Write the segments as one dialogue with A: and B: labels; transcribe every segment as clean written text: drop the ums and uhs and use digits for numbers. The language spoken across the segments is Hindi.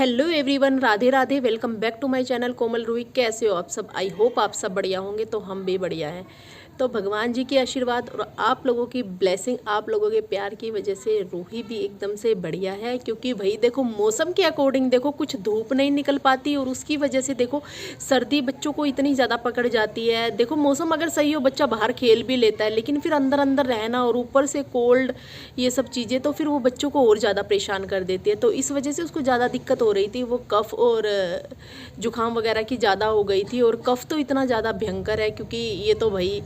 A: Hello everyone, Radhe Radhe. Welcome back to my channel Komal Roohi. कैसे हो आप सब? आई होप आप सब बढ़िया होंगे। तो हम भी बढ़िया हैं। तो भगवान जी के आशीर्वाद और आप लोगों की ब्लेसिंग, आप लोगों के प्यार की वजह से रूही भी एकदम से बढ़िया है। क्योंकि भाई देखो, मौसम के अकॉर्डिंग देखो कुछ धूप नहीं निकल पाती और उसकी वजह से देखो सर्दी बच्चों को इतनी ज़्यादा पकड़ जाती है। देखो मौसम अगर सही हो, बच्चा बाहर खेल भी लेता है, लेकिन फिर अंदर अंदर रहना और ऊपर से कोल्ड, ये सब चीज़ें तो फिर वो बच्चों को और ज़्यादा परेशान कर देती है। तो इस वजह से उसको ज़्यादा दिक्कत हो रही थी। वो कफ़ और जुकाम वगैरह की ज़्यादा हो गई थी। और कफ़ तो इतना ज़्यादा भयंकर है क्योंकि ये तो भाई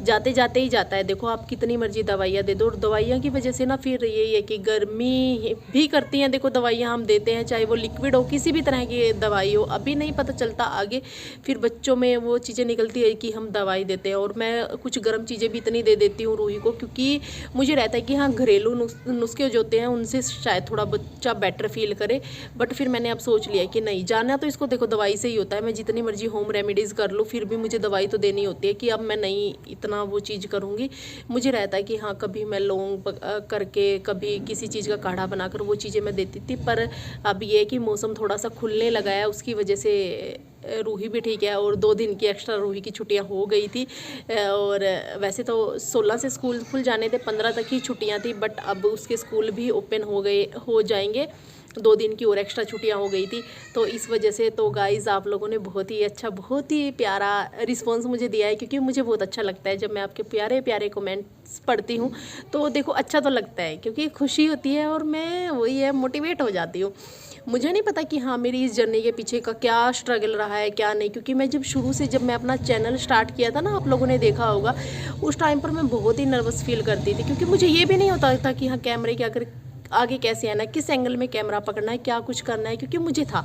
A: जाते जाते ही जाता है। देखो आप कितनी मर्जी दवाइयाँ दे दो, और दवाइयाँ की वजह से ना फिर यही है कि गर्मी भी करती हैं। देखो दवाइयाँ हम देते हैं, चाहे वो लिक्विड हो, किसी भी तरह की दवाई हो, अभी नहीं पता चलता आगे फिर बच्चों में वो चीज़ें निकलती है कि हम दवाई देते हैं। और मैं कुछ गर्म चीज़ें भी इतनी दे देती हूँ रूही को, क्योंकि मुझे रहता है कि हाँ घरेलू नुस्खे जो होते हैं उनसे शायद थोड़ा बच्चा बेटर फील करे। बट फिर मैंने अब सोच लिया कि नहीं, जाना तो इसको देखो दवाई से ही होता है। मैं जितनी मर्जी होम रेमेडीज़ कर लूँ फिर भी मुझे दवाई तो देनी होती है। कि अब मैं नहीं इतना वो चीज़ करूँगी। मुझे रहता है कि हाँ कभी मैं लौंग करके, कभी किसी चीज़ का काढ़ा बनाकर वो चीज़ें मैं देती थी। पर अब ये कि मौसम थोड़ा सा खुलने लगा है, उसकी वजह से रूही भी ठीक है। और 2 दिन की एक्स्ट्रा रूही की छुट्टियां हो गई थी। और वैसे तो 16 से स्कूल खुल जाने थे, 15 तक ही छुट्टियां थी, बट अब उसके स्कूल भी ओपन हो जाएंगे। 2 दिन की और एक्स्ट्रा छुट्टियां हो गई थी। तो इस वजह से तो गाइज़ आप लोगों ने बहुत ही अच्छा, बहुत ही प्यारा रिस्पॉन्स मुझे दिया है। क्योंकि मुझे बहुत अच्छा लगता है जब मैं आपके प्यारे प्यारे कमेंट्स पढ़ती हूँ। तो देखो अच्छा तो लगता है, क्योंकि खुशी होती है और मैं वही है मोटिवेट हो जाती हूँ। मुझे नहीं पता कि हाँ मेरी इस जर्नी के पीछे का क्या स्ट्रगल रहा है क्या नहीं। क्योंकि मैं जब शुरू से, जब मैं अपना चैनल स्टार्ट किया था ना, आप लोगों ने देखा होगा, उस टाइम पर मैं बहुत ही नर्वस फील करती थी। क्योंकि मुझे ये भी नहीं होता था कि हाँ कैमरे के आगे कैसे आना है, किस एंगल में कैमरा पकड़ना है, क्या कुछ करना है। क्योंकि मुझे था,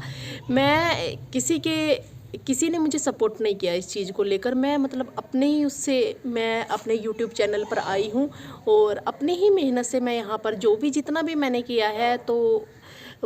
A: मैं किसी ने मुझे सपोर्ट नहीं किया इस चीज़ को लेकर। मैं मतलब अपने ही उससे, मैं अपने यूट्यूब चैनल पर आई हूँ और अपने ही मेहनत से मैं यहाँ पर जो भी जितना भी मैंने किया है तो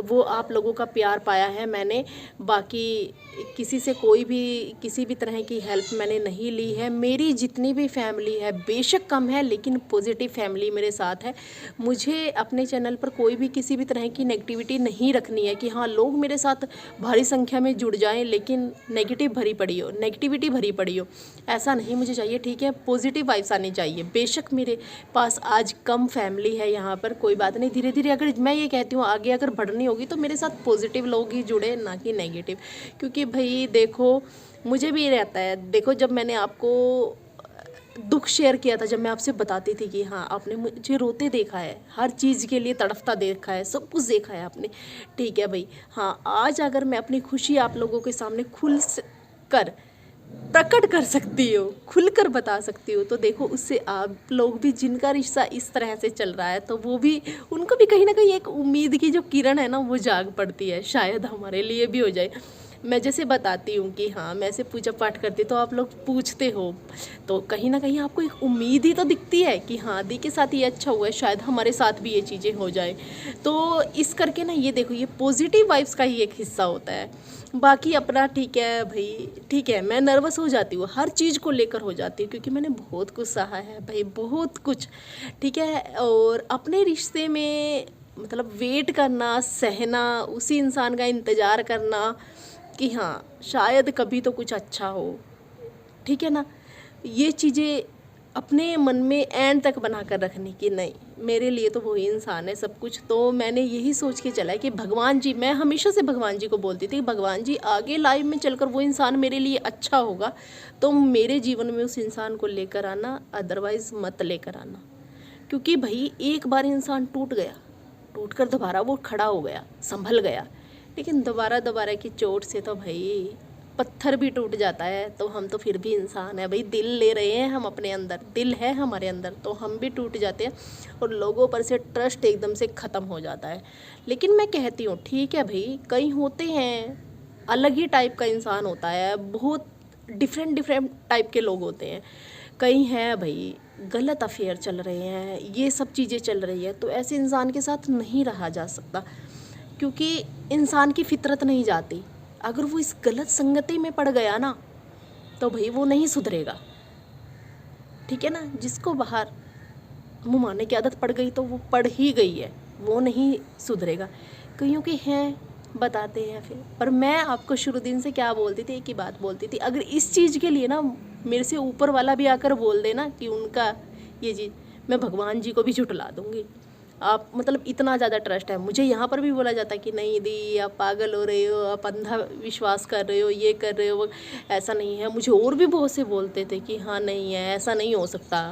A: वो आप लोगों का प्यार पाया है मैंने। बाकी किसी से कोई भी किसी भी तरह की हेल्प मैंने नहीं ली है। मेरी जितनी भी फैमिली है, बेशक कम है लेकिन पॉजिटिव फैमिली मेरे साथ है। मुझे अपने चैनल पर कोई भी किसी भी तरह की नेगेटिविटी नहीं रखनी है कि हाँ लोग मेरे साथ भारी संख्या में जुड़ जाएं लेकिन नेगेटिव भरी पड़ी हो, नेगेटिविटी भरी पड़ी हो, ऐसा नहीं मुझे चाहिए। ठीक है, पॉजिटिव वाइब्स आनी चाहिए। बेशक मेरे पास आज कम फैमिली है यहाँ पर, कोई बात नहीं, धीरे धीरे अगर मैं ये कहती हूँ आगे अगर बढ़नी होगी तो मेरे साथ पॉजिटिव लोग ही जुड़े, ना कि नेगेटिव। क्योंकि भाई देखो मुझे भी ये रहता है। देखो जब मैंने आपको दुख शेयर किया था, जब मैं आपसे बताती थी कि हाँ आपने मुझे रोते देखा है, हर चीज़ के लिए तड़फता देखा है, सब कुछ देखा है आपने, ठीक है भाई। हाँ आज अगर मैं अपनी खुशी आप लोगों के सामने कर प्रकट कर सकती हो, खुलकर बता सकती हो, तो देखो उससे आप लोग भी, जिनका रिश्ता इस तरह से चल रहा है, तो वो भी, उनको भी कहीं ना कहीं एक उम्मीद की जो किरण है ना वो जाग पड़ती है। शायद हमारे लिए भी हो जाए। मैं जैसे बताती हूँ कि हाँ मैं ऐसे पूजा पाठ करती तो आप लोग पूछते हो, तो कहीं ना कहीं आपको एक उम्मीद ही तो दिखती है कि हाँ दी के साथ ये अच्छा हुआ है, शायद हमारे साथ भी ये चीज़ें हो जाए। तो इस करके ना ये देखो, ये पॉजिटिव वाइब्स का ही एक हिस्सा होता है। बाकी अपना ठीक है भाई, ठीक है मैं नर्वस हो जाती हूँ, हर चीज़ को लेकर हो जाती हूँ, क्योंकि मैंने बहुत कुछ सहा है भाई, बहुत कुछ, ठीक है। और अपने रिश्ते में मतलब वेट करना, सहना, उसी इंसान का इंतज़ार करना कि हाँ शायद कभी तो कुछ अच्छा हो, ठीक है ना। ये चीज़ें अपने मन में एंड तक बना कर रखने की, नहीं मेरे लिए तो वही इंसान है सब कुछ। तो मैंने यही सोच के चला है कि भगवान जी, मैं हमेशा से भगवान जी को बोलती थी, भगवान जी आगे लाइफ में चलकर वो इंसान मेरे लिए अच्छा होगा तो मेरे जीवन में उस इंसान को लेकर आना, अदरवाइज़ मत लेकर आना। क्योंकि भाई एक बार इंसान टूट गया, टूट कर दोबारा वो खड़ा हो गया, संभल गया, लेकिन दोबारा की चोट से तो भाई पत्थर भी टूट जाता है। तो हम तो फिर भी इंसान है भाई, दिल ले रहे हैं हम अपने अंदर, दिल है हमारे अंदर, तो हम भी टूट जाते हैं और लोगों पर से ट्रस्ट एकदम से ख़त्म हो जाता है। लेकिन मैं कहती हूँ ठीक है भाई, कई होते हैं अलग ही टाइप का इंसान होता है, बहुत डिफरेंट टाइप के लोग होते हैं। कई हैं भाई गलत अफेयर चल रहे हैं, ये सब चीज़ें चल रही है, तो ऐसे इंसान के साथ नहीं रहा जा सकता। क्योंकि इंसान की फितरत नहीं जाती, अगर वो इस गलत संगति में पड़ गया ना तो भाई वो नहीं सुधरेगा, ठीक है ना। जिसको बाहर मुँह मारने की आदत पड़ गई तो वो पड़ ही गई है, वो नहीं सुधरेगा। कईयों के हैं बताते हैं फिर। पर मैं आपको शुरू दिन से क्या बोलती थी, एक ही बात बोलती थी, अगर इस चीज़ के लिए ना मेरे से ऊपर वाला भी आकर बोल देना कि उनका ये चीज़, मैं भगवान जी को भी झुठला दूँगी। आप मतलब इतना ज़्यादा ट्रस्ट है मुझे। यहाँ पर भी बोला जाता है कि नहीं दी आप पागल हो रहे हो, आप अंधा विश्वास कर रहे हो, ये कर रहे हो, ऐसा नहीं है। मुझे और भी बहुत से बोलते थे कि हाँ नहीं है, ऐसा नहीं हो सकता,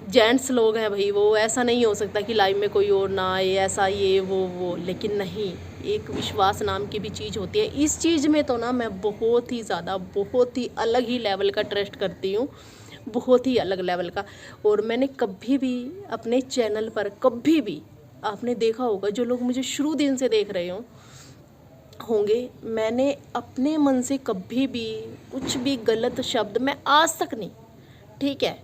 A: जेंट्स लोग हैं भाई वो, ऐसा नहीं हो सकता कि लाइफ में कोई और ना आए, ऐसा ये वो। लेकिन नहीं, एक विश्वास नाम की भी चीज़ होती है। इस चीज़ में तो ना मैं बहुत ही ज़्यादा, बहुत ही अलग ही लेवल का ट्रस्ट करती हूँ, बहुत ही अलग लेवल का। और मैंने कभी भी अपने चैनल पर, कभी भी आपने देखा होगा, जो लोग मुझे शुरू दिन से देख रहे होंगे, मैंने अपने मन से कभी भी कुछ भी गलत शब्द मैं आज तक नहीं, ठीक है,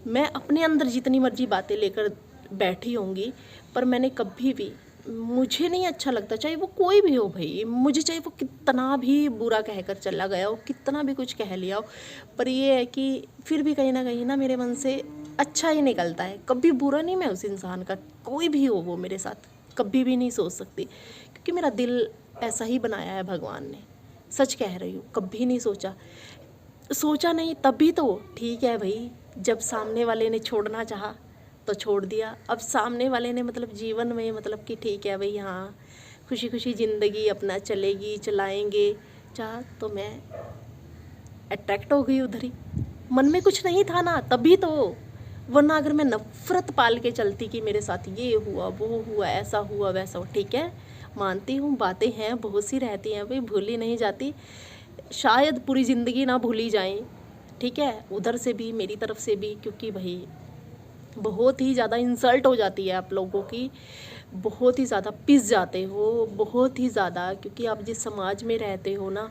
A: मैं अपने अंदर जितनी मर्जी बातें लेकर बैठी होंगी, पर मैंने कभी भी, मुझे नहीं अच्छा लगता चाहे वो कोई भी हो भाई, मुझे चाहे वो कितना भी बुरा कहकर चला गया हो, कितना भी कुछ कह लिया हो, पर ये है कि फिर भी कहीं ना मेरे मन से अच्छा ही निकलता है। कभी बुरा नहीं मैं उस इंसान का, कोई भी हो वो मेरे साथ, कभी भी नहीं सोच सकती, क्योंकि मेरा दिल ऐसा ही बनाया है भगवान ने। सच कह रही हूँ, कभी नहीं सोचा नहीं, तभी तो ठीक है भाई, जब सामने वाले ने छोड़ना चाहा तो छोड़ दिया। अब सामने वाले ने मतलब जीवन में मतलब कि ठीक है भाई, हाँ खुशी खुशी ज़िंदगी अपना चलेगी, चलाएंगे, चाह तो मैं अट्रैक्ट हो गई उधर ही। मन में कुछ नहीं था ना, तभी तो, वरना अगर मैं नफ़रत पाल के चलती कि मेरे साथ ये हुआ, वो हुआ, ऐसा हुआ, वैसा हुआ, ठीक है मानती हूँ बातें हैं बहुत सी रहती हैं भाई, भूली नहीं जाती, शायद पूरी ज़िंदगी ना भूली जाएं, ठीक है, उधर से भी मेरी तरफ से भी, क्योंकि भाई बहुत ही ज़्यादा इंसल्ट हो जाती है आप लोगों की, बहुत ही ज़्यादा पिस जाते हो, बहुत ही ज़्यादा, क्योंकि आप जिस समाज में रहते हो ना,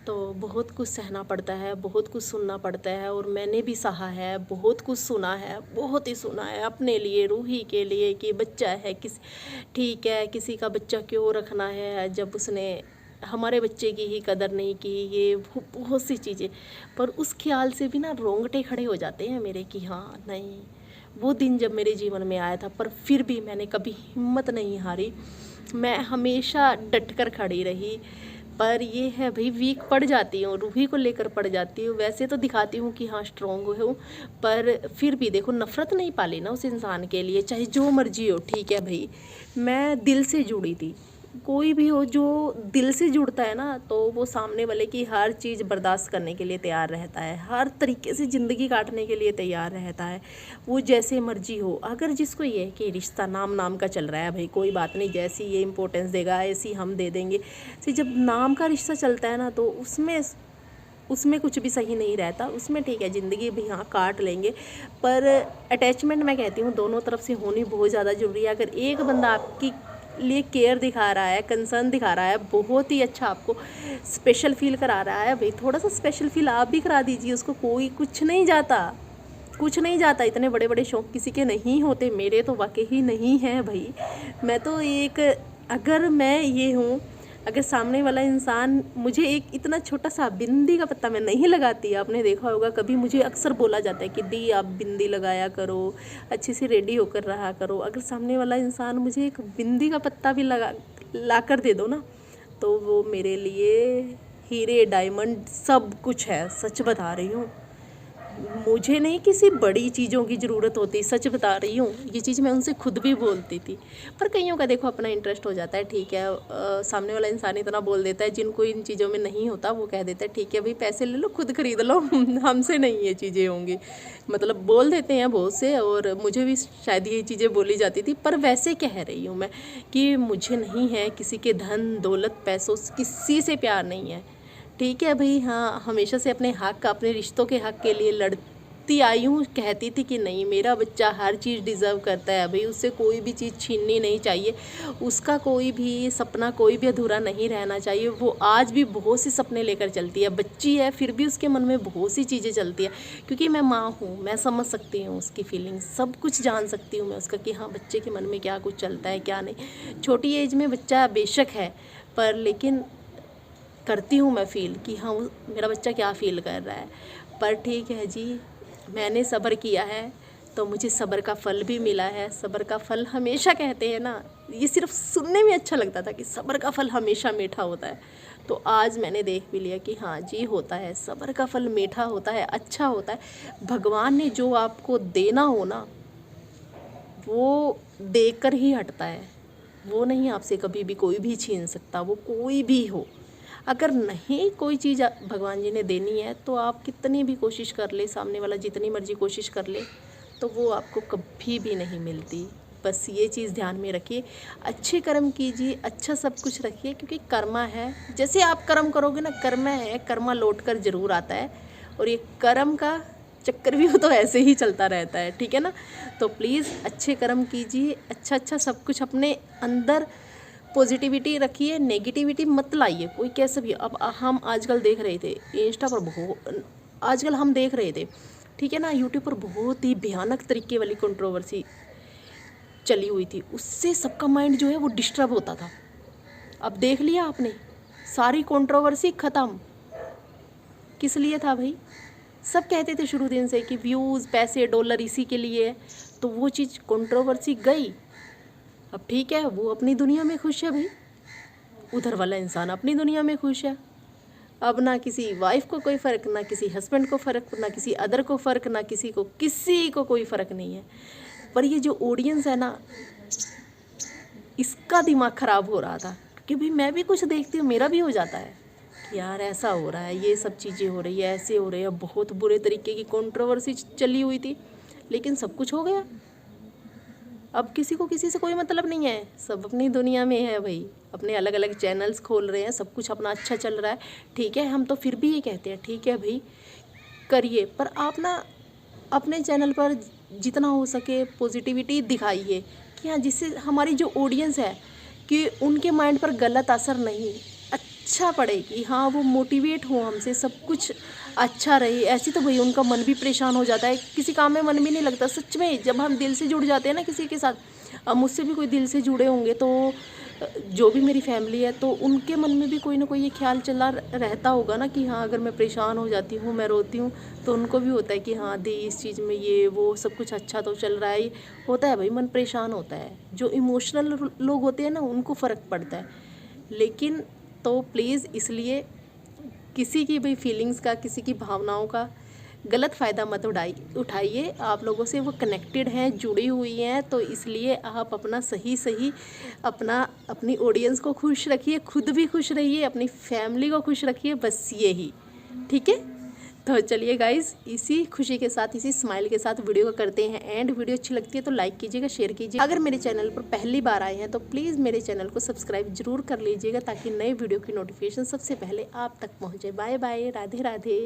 A: तो बहुत कुछ सहना पड़ता है, बहुत कुछ सुनना पड़ता है। और मैंने भी सहा है, बहुत कुछ सुना है, बहुत ही सुना है अपने लिए, रूही के लिए, कि बच्चा है ठीक है, किसी का बच्चा क्यों रखना है जब उसने हमारे बच्चे की ही कदर नहीं की, ये बहुत सी चीज़ें। पर उस ख्याल से भी ना रोंगटे खड़े हो जाते हैं मेरे कि हाँ नहीं, वो दिन जब मेरे जीवन में आया था, पर फिर भी मैंने कभी हिम्मत नहीं हारी, मैं हमेशा डट कर खड़ी रही। पर ये है भाई, वीक पड़ जाती हूँ, रूही को लेकर पड़ जाती हूँ। वैसे तो दिखाती हूँ कि हाँ स्ट्रॉन्ग हूँ, पर फिर भी देखो, नफ़रत नहीं पाली ना उस इंसान के लिए, चाहे जो मर्जी हो, ठीक है भाई, मैं दिल से जुड़ी थी। कोई भी हो जो दिल से जुड़ता है ना, तो वो सामने वाले की हर चीज़ बर्दाश्त करने के लिए तैयार रहता है, हर तरीके से ज़िंदगी काटने के लिए तैयार रहता है, वो जैसे मर्जी हो। अगर जिसको ये है कि रिश्ता नाम का चल रहा है भाई, कोई बात नहीं, जैसी ये इम्पोर्टेंस देगा ऐसी हम दे देंगे। तो जब नाम का रिश्ता चलता है ना, तो उसमें कुछ भी सही नहीं रहता, उसमें ठीक है ज़िंदगी भी हाँ काट लेंगे, पर अटैचमेंट मैं कहती हूँ दोनों तरफ से होनी बहुत ज़्यादा ज़रूरी है। अगर एक बंदा आपकी लिए केयर दिखा रहा है, कंसर्न दिखा रहा है, बहुत ही अच्छा आपको स्पेशल फील करा रहा है भाई, थोड़ा सा स्पेशल फील आप भी करा दीजिए उसको, कोई कुछ नहीं जाता, कुछ नहीं जाता। इतने बड़े बड़े शौक़ किसी के नहीं होते, मेरे तो वाकई ही नहीं है भाई। मैं तो एक, अगर मैं ये हूँ, अगर सामने वाला इंसान मुझे, एक इतना छोटा सा बिंदी का पत्ता मैं नहीं लगाती, आपने देखा होगा कभी, मुझे अक्सर बोला जाता है कि दी आप बिंदी लगाया करो, अच्छे से रेडी होकर रहा करो। अगर सामने वाला इंसान मुझे एक बिंदी का पत्ता भी ला कर दे दो ना, तो वो मेरे लिए हीरे डायमंड सब कुछ है, सच बता रही हूँ। मुझे नहीं किसी बड़ी चीज़ों की ज़रूरत होती, सच बता रही हूँ, ये चीज़ मैं उनसे खुद भी बोलती थी। पर कईयों का देखो अपना इंटरेस्ट हो जाता है, ठीक है, सामने वाला इंसान इतना बोल देता है, जिनको इन चीज़ों में नहीं होता वो कह देता है ठीक है भाई पैसे ले लो खुद खरीद लो, हमसे नहीं ये चीज़ें होंगी, मतलब बोल देते हैं बहुत से। और मुझे भी शायद ये चीज़ें बोली जाती थी, पर वैसे कह रही हूँ मैं कि मुझे नहीं है किसी के धन दौलत पैसों, किसी से प्यार नहीं है, ठीक है भाई। हाँ, हमेशा से अपने हक़, अपने रिश्तों के हक़ के लिए लड़ती आई हूँ, कहती थी कि नहीं मेरा बच्चा हर चीज़ डिज़र्व करता है भाई, उससे कोई भी चीज़ छीननी नहीं चाहिए, उसका कोई भी सपना कोई भी अधूरा नहीं रहना चाहिए। वो आज भी बहुत से सपने लेकर चलती है, बच्ची है फिर भी उसके मन में बहुत सी चीज़ें चलती है, क्योंकि मैं माँ हूँ, मैं समझ सकती हूँ उसकी फीलिंग्स, सब कुछ जान सकती हूँ मैं उसका कि हाँ बच्चे के मन में क्या कुछ चलता है क्या नहीं। छोटी एज में बच्चा बेशक है, पर लेकिन करती हूँ मैं फ़ील कि हाँ मेरा बच्चा क्या फ़ील कर रहा है। पर ठीक है जी, मैंने सब्र किया है, तो मुझे सब्र का फल भी मिला है। सब्र का फल हमेशा कहते हैं ना, ये सिर्फ सुनने में अच्छा लगता था कि सब्र का फल हमेशा मीठा होता है। तो आज मैंने देख भी लिया कि हाँ जी होता है, सब्र का फल मीठा होता है, अच्छा होता है। भगवान ने जो आपको देना हो ना, वो देकर ही हटता है, वो नहीं आपसे कभी भी कोई भी छीन सकता, वो कोई भी हो। अगर नहीं कोई चीज़ भगवान जी ने देनी है तो आप कितनी भी कोशिश कर ले, सामने वाला जितनी मर्जी कोशिश कर ले, तो वो आपको कभी भी नहीं मिलती। बस ये चीज़ ध्यान में रखिए, अच्छे कर्म कीजिए, अच्छा सब कुछ रखिए, क्योंकि कर्मा है। जैसे आप कर्म करोगे ना, कर्म है, कर्मा लौट कर ज़रूर आता है। और ये कर्म का चक्कर भी हो तो ऐसे ही चलता रहता है, ठीक है ना। तो प्लीज़ अच्छे कर्म कीजिए, अच्छा अच्छा सब कुछ अपने अंदर पॉजिटिविटी रखिए, नेगेटिविटी मत लाइए कोई कैसे भी। अब हम आजकल देख रहे थे इंस्टा पर आजकल हम देख रहे थे, ठीक है ना, यूट्यूब पर बहुत ही भयानक तरीके वाली कंट्रोवर्सी चली हुई थी, उससे सबका माइंड जो है वो डिस्टर्ब होता था। अब देख लिया आपने, सारी कंट्रोवर्सी ख़त्म। किस लिए था भाई? सब कहते थे शुरू दिन से कि व्यूज़, पैसे, डॉलर इसी के लिए, तो वो चीज़ कंट्रोवर्सी गई। अब ठीक है, वो अपनी दुनिया में खुश है भाई, उधर वाला इंसान अपनी दुनिया में खुश है। अब ना किसी वाइफ को कोई फ़र्क, ना किसी हस्बैंड को फ़र्क, ना किसी अदर को फ़र्क, ना किसी को कोई फ़र्क नहीं है। पर ये जो ऑडियंस है ना, इसका दिमाग ख़राब हो रहा था, कि भाई मैं भी कुछ देखती हूँ, मेरा भी हो जाता है कि यार ऐसा हो रहा है, ये सब चीज़ें हो रही है, ऐसे हो रही है। बहुत बुरे तरीके की कंट्रोवर्सी चली हुई थी, लेकिन सब कुछ हो गया। अब किसी को किसी से कोई मतलब नहीं है, सब अपनी दुनिया में है भाई, अपने अलग अलग चैनल्स खोल रहे हैं, सब कुछ अपना अच्छा चल रहा है। ठीक है, हम तो फिर भी ये कहते हैं ठीक है भाई करिए, पर आप ना अपने चैनल पर जितना हो सके पॉजिटिविटी दिखाइए, कि हाँ जिससे हमारी जो ऑडियंस है कि उनके माइंड पर गलत असर नहीं, अच्छा पड़े, कि हाँ वो मोटिवेट हो हमसे, सब कुछ अच्छा रहे। ऐसे तो भाई उनका मन भी परेशान हो जाता है, किसी काम में मन भी नहीं लगता सच में। जब हम दिल से जुड़ जाते हैं ना किसी के साथ, अब मुझसे भी कोई दिल से जुड़े होंगे तो जो भी मेरी फैमिली है, तो उनके मन में भी कोई ना कोई ये ख्याल चला रहता होगा ना कि हाँ अगर मैं परेशान हो जाती हूँ, मैं रोती हूँ, तो उनको भी होता है कि हाँ दी इस चीज़ में ये वो सब कुछ अच्छा तो चल रहा है। होता है भाई, मन परेशान होता है, जो इमोशनल लोग होते हैं ना उनको फ़र्क पड़ता है। लेकिन तो प्लीज़ इसलिए किसी की भी फीलिंग्स का, किसी की भावनाओं का गलत फ़ायदा मत उठाइए। आप लोगों से वो कनेक्टेड हैं, जुड़ी हुई हैं, तो इसलिए आप अपना सही अपनी ऑडियंस को खुश रखिए, खुद भी खुश रहिए, अपनी फैमिली को खुश रखिए, बस यही। ठीक है, तो चलिए गाइज़, इसी खुशी के साथ, इसी स्माइल के साथ वीडियो को करते हैं एंड। वीडियो अच्छी लगती है तो लाइक कीजिएगा, शेयर कीजिएगा। अगर मेरे चैनल पर पहली बार आए हैं तो प्लीज़ मेरे चैनल को सब्सक्राइब जरूर कर लीजिएगा, ताकि नए वीडियो की नोटिफिकेशन सबसे पहले आप तक पहुँचे। Bye bye, Radhe Radhe.